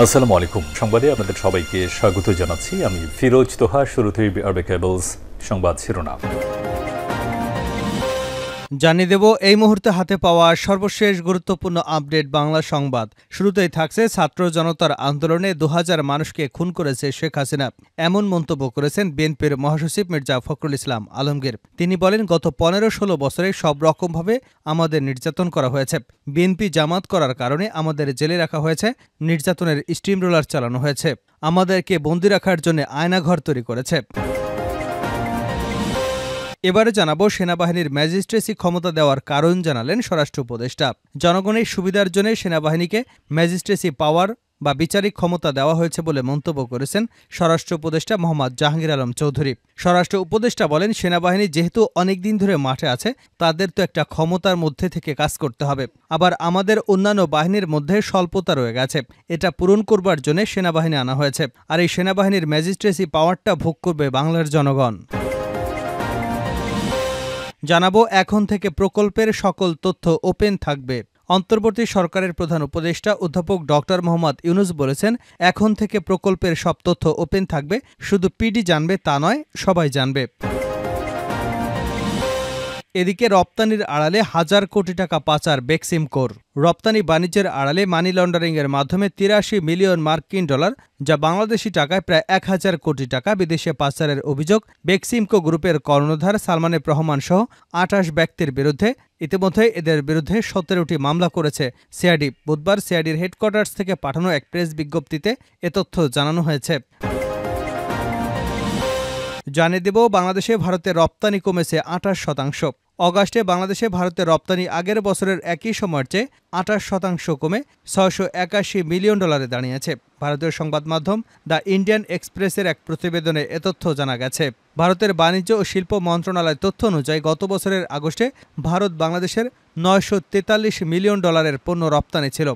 আসসালামু আলাইকুম। সংবাদে আপনাদের সবাইকে স্বাগত জানাচ্ছি। আমি ফিরোজ তোহা। শুরুতেই আরবে কেবলস সংবাদ শিরোনাম জানিয়ে দেব এই মুহূর্তে হাতে পাওয়া সর্বশেষ গুরুত্বপূর্ণ আপডেট বাংলা সংবাদ। শুরুতেই থাকছে ছাত্র জনতার আন্দোলনে ২০০০ মানুষকে খুন করেছে শেখ হাসিনা, এমন মন্তব্য করেছেন বিএনপির মহাসচিব মির্জা ফখরুল ইসলাম আলমগীর। তিনি বলেন, গত ১৫-১৬ বছরে সব রকমভাবে আমাদের নির্যাতন করা হয়েছে। বিএনপি জামাত করার কারণে আমাদের জেলে রাখা হয়েছে, নির্যাতনের স্টিম রোলার চালানো হয়েছে, আমাদেরকে বন্দী রাখার জন্য আয়নাঘর তৈরি করেছে। এবারে জানাবো সেনাবাহিনীর ম্যাজিস্ট্রেসি ক্ষমতা দেওয়ার কারণ জানালেন স্বরাষ্ট্র উপদেষ্টা। জনগণের সুবিধার জন্য সেনাবাহিনীকে ম্যাজিস্ট্রেসি পাওয়ার বা বিচারিক ক্ষমতা দেওয়া হয়েছে বলে মন্তব্য করেছেন স্বরাষ্ট্র উপদেষ্টা মোহাম্মদ জাহাঙ্গীর আলম চৌধুরী। স্বরাষ্ট্র উপদেষ্টা বলেন, সেনাবাহিনী যেহেতু অনেকদিন ধরে মাঠে আছে, তাদের তো একটা ক্ষমতার মধ্যে থেকে কাজ করতে হবে। আবার আমাদের অন্যান্য বাহিনীর মধ্যে স্বল্পতা রয়ে গেছে, এটা পূরণ করবার জন্য সেনাবাহিনী আনা হয়েছে। আর এই সেনাবাহিনীর ম্যাজিস্ট্রেসি পাওয়ারটা ভোগ করবে বাংলার জনগণ। জানাবো এখন থেকে প্রকল্পের সকল তথ্য ওপেন থাকবে। অন্তর্বর্তী সরকারের প্রধান উপদেষ্টা অধ্যাপক ডক্টর মোহাম্মদ ইউনুস বলেছেন, এখন থেকে প্রকল্পের সব তথ্য ওপেন থাকবে, শুধু পিডি জানবে তা নয়, সবাই জানবে। এদিকে রপ্তানির আড়ালে হাজার কোটি টাকা পাচার বেক্সিমকোর। রপ্তানি বাণিজ্যের আড়ালে মানি লন্ডারিংয়ের মাধ্যমে ৮৩ মিলিয়ন মার্কিন ডলার, যা বাংলাদেশি টাকায় প্রায় ১,০০০ কোটি টাকা বিদেশে পাচারের অভিযোগ বেক্সিমকো গ্রুপের কর্ণধার সালমান এফ রহমান সহ ২৮ ব্যক্তির বিরুদ্ধে। ইতিমধ্যে এদের বিরুদ্ধে ১৭টি মামলা করেছে সিআইডি। বুধবার সিআইডির হেডকোয়ার্টার্স থেকে পাঠানো এক প্রেস বিজ্ঞপ্তিতে এ তথ্য জানানো হয়েছে। জানিয়ে দেব, বাংলাদেশে ভারতের রপ্তানি কমেছে ২৮%। অগাস্টে বাংলাদেশে ভারতের রপ্তানি আগের বছরের একই সময়ের চেয়ে ২৮% কমে ৬৮১ মিলিয়ন ডলারে দাঁড়িয়েছে। ভারতীয় সংবাদ মাধ্যম দ্য ইন্ডিয়ান এক্সপ্রেসের এক প্রতিবেদনে এ তথ্য জানা গেছে। ভারতের বাণিজ্য ও শিল্প মন্ত্রণালয়ের তথ্য অনুযায়ী গত বছরের আগস্টে ভারত বাংলাদেশের ৯৪৩ মিলিয়ন ডলারের পণ্য রপ্তানি ছিল।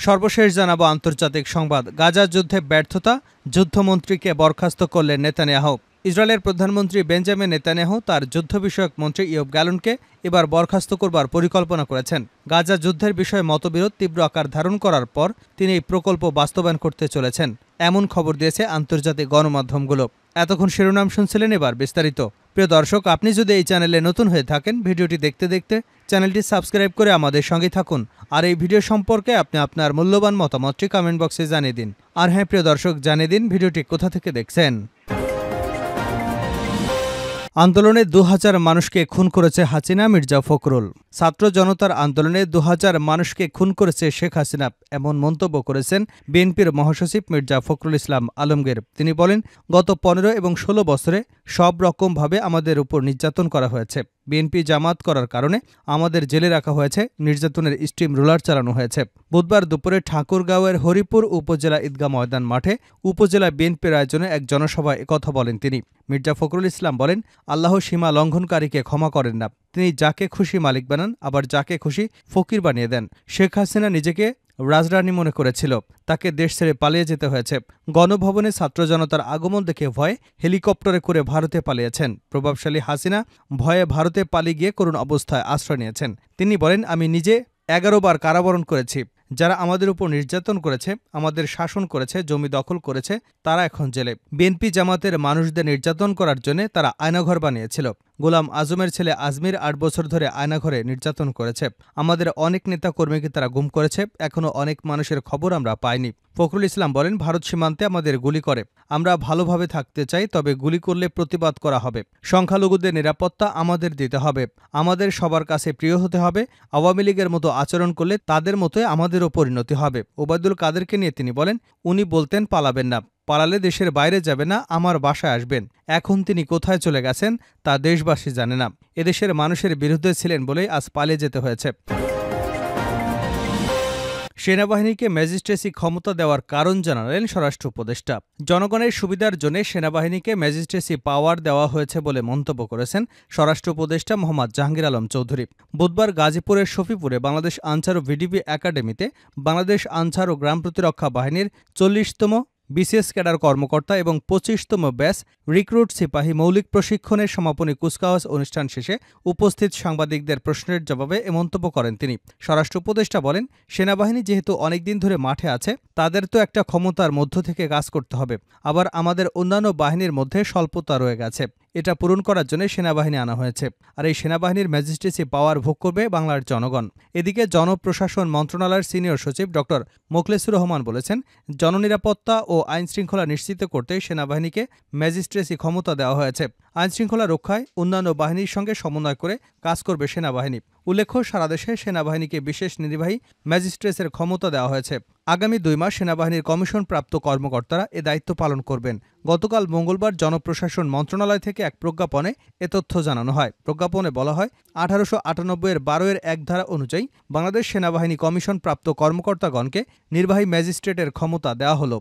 সর্বশেষ জানাবো আন্তর্জাতিক সংবাদ। গাজা যুদ্ধে ব্যর্থতা, যুদ্ধমন্ত্রীকে বরখাস্ত করলেন নেতানিয়াহু। ইসরায়েলের প্রধানমন্ত্রী বেঞ্জামিন নেতানিয়াহু তার যুদ্ধ বিষয়ক মন্ত্রী ইয়োব গ্যালনকে এবার বরখাস্ত করবার পরিকল্পনা করেছেন। গাজা যুদ্ধের বিষয়ে মতবিরোধ তীব্র আকার ধারণ করার পর তিনি এই প্রকল্প বাস্তবায়ন করতে চলেছেন, এমন খবর দিয়েছে আন্তর্জাতিক গণমাধ্যমগুলো। এতক্ষণ শিরোনাম শুনছিলেন, এবার বিস্তারিত। প্রিয় দর্শক, আপনি যদি এই চ্যানেলে নতুন হয়ে থাকেন, ভিডিওটি দেখতে দেখতে চ্যানেলটি সাবস্ক্রাইব করে আমাদের সঙ্গে থাকুন। আর এই ভিডিও সম্পর্কে আপনি আপনার মূল্যবান মতামতটি কমেন্ট বক্সে জানিয়ে দিন। আর হ্যাঁ প্রিয় দর্শক, জানিয়ে দিন ভিডিওটি কোথা থেকে দেখছেন। আন্দোলনে ২০০০ মানুষকে খুন করেছে হাসিনা, মির্জা ফখরুল। ছাত্র জনতার আন্দোলনে ২০০০ মানুষকে খুন করেছে শেখ হাসিনা, এমন মন্তব্য করেছেন বিএনপির মহাসচিব মির্জা ফখরুল ইসলাম আলমগীর। তিনি বলেন, গত ১৫ এবং ১৬ বছরে সব রকমভাবে আমাদের উপর নির্যাতন করা হয়েছে। বিএনপি জামাত করার কারণে আমাদের জেলে রাখা হয়েছে, নির্যাতনের স্টিম রোলার চালানো হয়েছে। বুধবার দুপুরে ঠাকুরগাঁওয়ের হরিপুর উপজেলা ঈদগাহ ময়দান মাঠে উপজেলা বিএনপির আয়োজনে এক জনসভায় একথা বলেন তিনি। মির্জা ফখরুল ইসলাম বলেন, আল্লাহ সীমা লঙ্ঘনকারীকে ক্ষমা করেন না। তিনি যাকে খুশি মালিক বানান, আবার যাকে খুশি ফকির বানিয়ে দেন। শেখ হাসিনা নিজেকে রাজরানী মনে করেছিল, তাকে দেশ ছেড়ে পালিয়ে যেতে হয়েছে। গণভবনে ছাত্র জনতার আগমন দেখে ভয়ে হেলিকপ্টারে করে ভারতে পালিয়েছেন। প্রভাবশালী হাসিনা ভয়ে ভারতে পালিয়ে গিয়ে করুণ অবস্থায় আশ্রয় নিয়েছেন। তিনি বলেন, আমি নিজে ১১ বার কারাবরণ করেছি। যারা আমাদের উপর নির্যাতন করেছে, আমাদের শাসন করেছে, জমি দখল করেছে, তারা এখন জেলে। বিএনপি জামাতের মানুষদের নির্যাতন করার জন্য তারা আয়নাঘর বানিয়েছিল। গোলাম আজমের ছেলে আজমির ৮ বছর ধরে আয়নাঘরে নির্যাতন করেছে। আমাদের অনেক নেতা কর্মীকে তারা গুম করেছে। এখনও অনেক মানুষের খবর আমরা পাইনি। ফখরুল ইসলাম বলেন, ভারত সীমান্তে আমাদের গুলি করে। আমরা ভালোভাবে থাকতে চাই, তবে গুলি করলে প্রতিবাদ করা হবে। সংখ্যালঘুদের নিরাপত্তা আমাদের দিতে হবে। আমাদের সবার কাছে প্রিয় হতে হবে। আওয়ামী লীগের মতো আচরণ করলে তাদের মতোই আমাদেরও পরিণতি হবে। ওবায়দুল কাদেরকে নিয়ে তিনি বলেন, উনি বলতেন পালাবেন না, পালালে দেশের বাইরে যাবে না, আমার বাসায় আসবেন। এখন তিনি কোথায় চলে গেছেন তা দেশবাসী জানে না। এদেশের মানুষের বিরুদ্ধে ছিলেন বলেই আজ পালিয়ে যেতে হয়েছে। সেনাবাহিনীকে ম্যাজিস্ট্রেসি ক্ষমতা দেওয়ার কারণ জানালেন স্বরাষ্ট্র উপদেষ্টা। জনগণের সুবিধার জন্য সেনাবাহিনীকে ম্যাজিস্ট্রেসি পাওয়ার দেওয়া হয়েছে বলে মন্তব্য করেছেন স্বরাষ্ট্র উপদেষ্টা মোহাম্মদ জাহাঙ্গীর আলম চৌধুরী। বুধবার গাজীপুরের শফিপুরে বাংলাদেশ আনসার ও ভিডিপি একাডেমিতে বাংলাদেশ আনসার ও গ্রাম প্রতিরক্ষা বাহিনীর ৪০তম বিসিএস ক্যাডার কর্মকর্তা এবং 25তম ব্যাচ রিক্রুট সিপাহী মৌলিক প্রশিক্ষণের সমাপনী কুচকাওয়াজ অনুষ্ঠান শেষে উপস্থিত সাংবাদিকদের প্রশ্নের জবাবে এ মন্তব্য করেন তিনি। স্বরাষ্ট্র উপদেষ্টা বলেন, সেনাবাহিনী যেহেতু অনেকদিন ধরে মাঠে আছে, তাদের তো একটা ক্ষমতার মধ্য থেকে কাজ করতে হবে। আবার আমাদের অন্যান্য বাহিনীর মধ্যে স্বল্পতা রয়ে গেছে, এটা পূরণ করার জন্য সেনাবাহিনী আনা হয়েছে। আর এই সেনাবাহিনীর ম্যাজিস্ট্রেসি পাওয়ার ভোগ করবে বাংলার জনগণ। এদিকে জনপ্রশাসন মন্ত্রণালয়ের সিনিয়র সচিব ড মোখলেসুর রহমান বলেছেন, জননিরাপত্তা ও আইনশৃঙ্খলা নিশ্চিত করতে সেনাবাহিনীকে ম্যাজিস্ট্রেসি ক্ষমতা দেওয়া হয়েছে। আইনশৃঙ্খলা রক্ষায় অন্যান্য বাহিনীর সঙ্গে সমন্বয় করে কাজ করবে সেনাবাহিনী। উল্লেখ্য, সারা দেশে সেনাবাহিনীকে বিশেষ নির্বাহী ম্যাজিস্ট্রেসের ক্ষমতা দেওয়া হয়েছে। আগামী 2 মাস সেনাবাহিনীর কমিশনপ্রাপ্ত কর্মকর্তারা এ দায়িত্ব পালন করবেন। গতকাল মঙ্গলবার জনপ্রশাসন মন্ত্রণালয় থেকে এক প্রজ্ঞাপনে এ তথ্য জানানো হয়। প্রজ্ঞাপনে বলা হয়, 1898-এর 12-1 ধারা অনুযায়ী বাংলাদেশ সেনাবাহিনী কমিশনপ্রাপ্ত কর্মকর্তাগণকে নির্বাহী ম্যাজিস্ট্রেটের ক্ষমতা দেওয়া হল।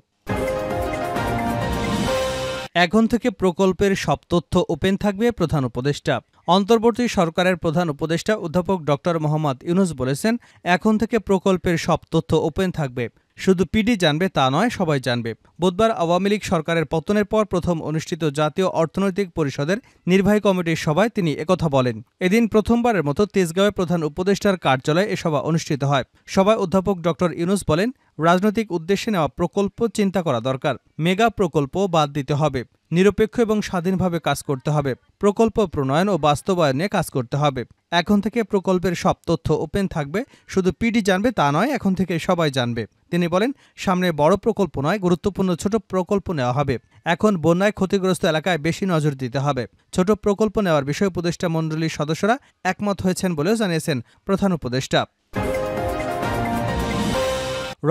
এখন থেকে প্রকল্পের সব তথ্য ওপেন থাকবে প্রধান উপদেষ্টা। অন্তর্বর্তী সরকারের প্রধান উপদেষ্টা অধ্যাপক ড মোহাম্মদ ইউনূস বলেছেন, এখন থেকে প্রকল্পের সব তথ্য ওপেন থাকবে। শুধু পিডি জানবে তা নয়, সবাই জানবে। বুধবার আওয়ামী লীগ সরকারের পতনের পর প্রথম অনুষ্ঠিত জাতীয় অর্থনৈতিক পরিষদের নির্বাহী কমিটির সভায় তিনি একথা বলেন। এদিন প্রথমবারের মতো তেজগাঁওয়ে প্রধান উপদেষ্টার কার্যালয়ে এ সভা অনুষ্ঠিত হয়। সভায় অধ্যাপক ড ইউনূস বলেন, রাজনৈতিক উদ্দেশ্যে নেওয়া প্রকল্প চিন্তা করা দরকার। মেগা প্রকল্প বাদ দিতে হবে। নিরপেক্ষ এবং স্বাধীনভাবে কাজ করতে হবে। প্রকল্প প্রণয়ন ও বাস্তবায়নে কাজ করতে হবে। এখন থেকে প্রকল্পের সব তথ্য ওপেন থাকবে। শুধু পিডি জানবে তা নয়, এখন থেকে সবাই জানবে। তিনি বলেন, সামনে বড় প্রকল্প নয়, গুরুত্বপূর্ণ ছোট প্রকল্প নেওয়া হবে। এখন বন্যায় ক্ষতিগ্রস্ত এলাকায় বেশি নজর দিতে হবে। ছোট প্রকল্প নেওয়ার বিষয়ে উপদেষ্টা মণ্ডলীর সদস্যরা একমত হয়েছেন বলেও জানিয়েছেন প্রধান উপদেষ্টা।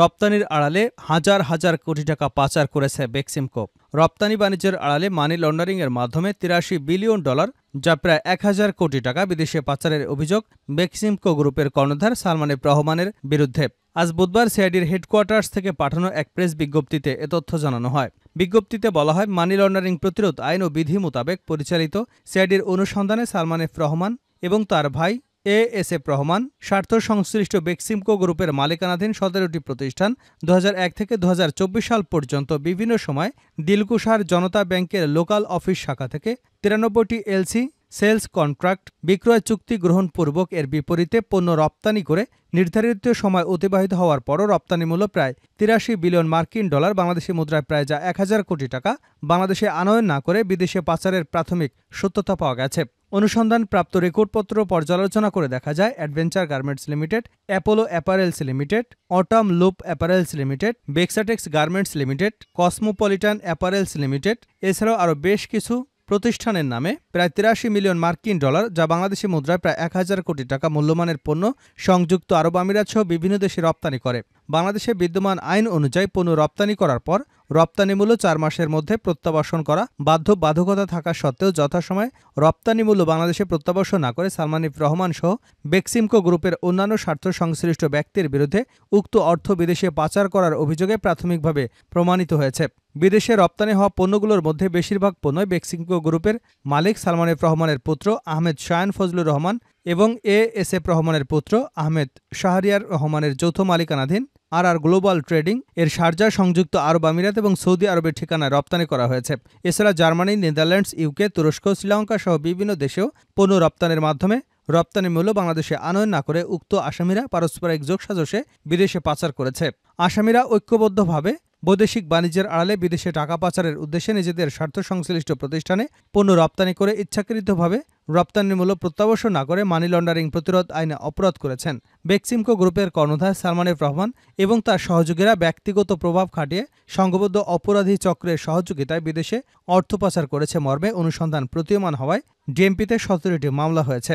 রপ্তানির আড়ালে হাজার হাজার কোটি টাকা পাচার করেছে বেক্সিমকো। রপ্তানি বাণিজ্যের আড়ালে মানি লন্ডারিংয়ের মাধ্যমে $83 বিলিয়ন, যা প্রায় 1000 কোটি টাকা বিদেশে পাচারের অভিযোগ বেক্সিমকো গ্রুপের কর্ণধার সালমান এফ রহমানের বিরুদ্ধে। আজ বুধবার সিআইডির হেডকোয়ার্টার্স থেকে পাঠানো এক প্রেস বিজ্ঞপ্তিতে এ তথ্য জানানো হয়। বিজ্ঞপ্তিতে বলা হয়, মানি লন্ডারিং প্রতিরোধ আইন ও বিধি মোতাবেক পরিচালিত সিআইডির অনুসন্ধানে সালমান এফ রহমান এবং তার ভাই এএসএফ রহমান স্বার্থ সংশ্লিষ্ট বেক্সিমকো গ্রুপের মালিকানাধীন 17টি প্রতিষ্ঠান 2001 থেকে 2024 সাল পর্যন্ত বিভিন্ন সময় দিলকুশার জনতা ব্যাংকের লোকাল অফিস শাখা থেকে 93টি এলসি সেলস কন্ট্রাক্ট বিক্রয় চুক্তি গ্রহণপূর্বক এর বিপরীতে পণ্য রপ্তানি করে নির্ধারিত সময় অতিবাহিত হওয়ার পরও রপ্তানি মূল্য প্রায় $83 বিলিয়ন, বাংলাদেশি মুদ্রায় প্রায় যা 1000 কোটি টাকা বাংলাদেশে আনয়ন না করে বিদেশে পাচারের প্রাথমিক সত্যতা পাওয়া গেছে। অনুসন্ধান প্রাপ্ত রেকর্ডপত্র পর্যালোচনা করে দেখা যায়, Adventure Garments Limited, Apollo Apparels Limited, Autumn Loop Apparels Limited, Bexatex Garments Limited, Cosmopolitan Apparels Limited এছাড়াও আরও বেশ কিছু প্রতিষ্ঠানের নামে প্রায় $83 মিলিয়ন, যা বাংলাদেশি মুদ্রায় প্রায় 1000 কোটি টাকা মূল্যমানের পণ্য সংযুক্ত আরব আমিরাত সহ বিভিন্ন দেশে রপ্তানি করে। বাংলাদেশে বিদ্যমান আইন অনুযায়ী পণ্য রপ্তানি করার পর রপ্তানি মূল্য 4 মাসের মধ্যে প্রত্যাবাসন করা বাধ্যবাধকতা থাকা সত্ত্বেও যথাসময়ে রপ্তানি মূল্য বাংলাদেশে প্রত্যাবাসন না করে সালমান এফ রহমান সহ বেক্সিমকো গ্রুপের অন্যান্য স্বার্থ সংশ্লিষ্ট ব্যক্তির বিরুদ্ধে উক্ত অর্থ বিদেশে পাচার করার অভিযোগে প্রাথমিকভাবে প্রমাণিত হয়েছে। বিদেশে রপ্তানি হওয়া পণ্যগুলোর মধ্যে বেশিরভাগ পণ্যই বেক্সিমকো গ্রুপের মালিক সালমান এফ রহমানের পুত্র আহমেদ শায়ান ফজলুর রহমান এবং এএসএফ রহমানের পুত্র আহমেদ শাহরিয়ার রহমানের যৌথ মালিকানাধীন আর গ্লোবাল ট্রেডিং এর শারজাহ সংযুক্ত আরব আমিরাত এবং সৌদি আরবের ঠিকানায় রপ্তানি করা হয়েছে। এছাড়া জার্মানি, নেদারল্যান্ডস, ইউকে, তুরস্ক, শ্রীলঙ্কা সহ বিভিন্ন দেশেও পণ্য রপ্তানির মাধ্যমে রপ্তানি মূল্য বাংলাদেশে আনয়ন না করে উক্ত আসামিরা পারস্পরিক যোগসাজশে বিদেশে পাচার করেছে। আসামিরা ঐক্যবদ্ধভাবে বৈদেশিক বাণিজ্যের আড়ালে বিদেশে টাকা পাচারের উদ্দেশ্যে নিজেদের স্বার্থ সংশ্লিষ্ট প্রতিষ্ঠানে পণ্য রপ্তানি করে ইচ্ছাকৃতভাবে রপ্তানির মূল্য প্রত্যাবাসন না করে মানি লন্ডারিং প্রতিরোধ আইনে অপরাধ করেছেন। বেক্সিমকো গ্রুপের কর্ণধার সালমান এফ রহমান এবং তার সহযোগীরা ব্যক্তিগত প্রভাব খাটিয়ে সংঘবদ্ধ অপরাধী চক্রের সহযোগিতায় বিদেশে অর্থ পাচার করেছে মর্মে অনুসন্ধান প্রতীয়মান হওয়ায় ডিএমপিতে 17টি মামলা হয়েছে।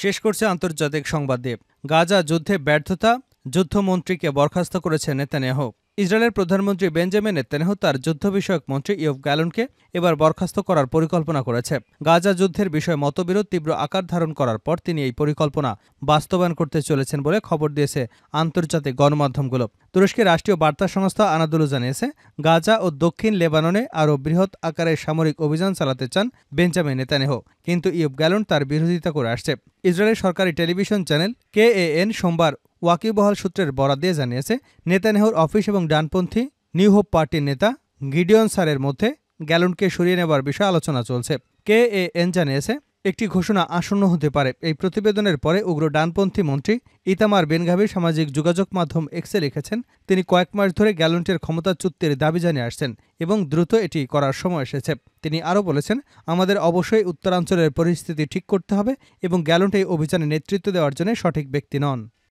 শেষ করছে আন্তর্জাতিক সংবাদ দিয়ে। গাজা যুদ্ধে ব্যর্থতা, যুদ্ধমন্ত্রীকে বরখাস্ত করেছে নেতানিয়াহু। ইসরায়েলের প্রধানমন্ত্রী বেঞ্জামিন নেতানিয়াহু তার যুদ্ধ বিষয়ক মন্ত্রী ইয়োভ গ্যালনকে এবার বরখাস্ত করার পরিকল্পনা করেছে। গাজা যুদ্ধের বিষয়ে মতবিরোধ তীব্র আকার ধারণ করার পর তিনি এই পরিকল্পনা বাস্তবায়ন করতে চলেছেন বলে খবর দিয়েছে আন্তর্জাতিক গণমাধ্যমগুলো। তুরস্কের রাষ্ট্রীয় বার্তা সংস্থা আনাদোলু জানিয়েছে, গাজা ও দক্ষিণ লেবাননে আরও বৃহৎ আকারের সামরিক অভিযান চালাতে চান বেঞ্জামিন নেতানিয়াহু, কিন্তু ইয়োভ গ্যালন তার বিরোধিতা করে আসছে। ইসরায়েলের সরকারি টেলিভিশন চ্যানেল KAN সোমবার ওয়াকিবহাল সূত্রের বরাত দিয়ে জানিয়েছে, নেতানিয়াহুর অফিস এবং ডানপন্থী নিউ হোপ পার্টির নেতা গিডিয়ন সারের মধ্যে গ্যালনকে সরিয়ে নেবার বিষয়ে আলোচনা চলছে। কেএএন জানিয়েছে, একটি ঘোষণা আসন্ন হতে পারে। এই প্রতিবেদনের পরে উগ্র ডানপন্থী মন্ত্রী ইতামার বেনগাভির সামাজিক যোগাযোগ মাধ্যম এক্সে লিখেছেন, তিনি কয়েক মাস ধরে গ্যালনটির ক্ষমতাচ্যুতির দাবি জানিয়ে আসছেন এবং দ্রুত এটি করার সময় এসেছে। তিনি আরও বলেছেন, আমাদের অবশ্যই উত্তরাঞ্চলের পরিস্থিতি ঠিক করতে হবে এবং গ্যালন্ট এই অভিযানে নেতৃত্ব দেওয়ার জন্য সঠিক ব্যক্তি নন।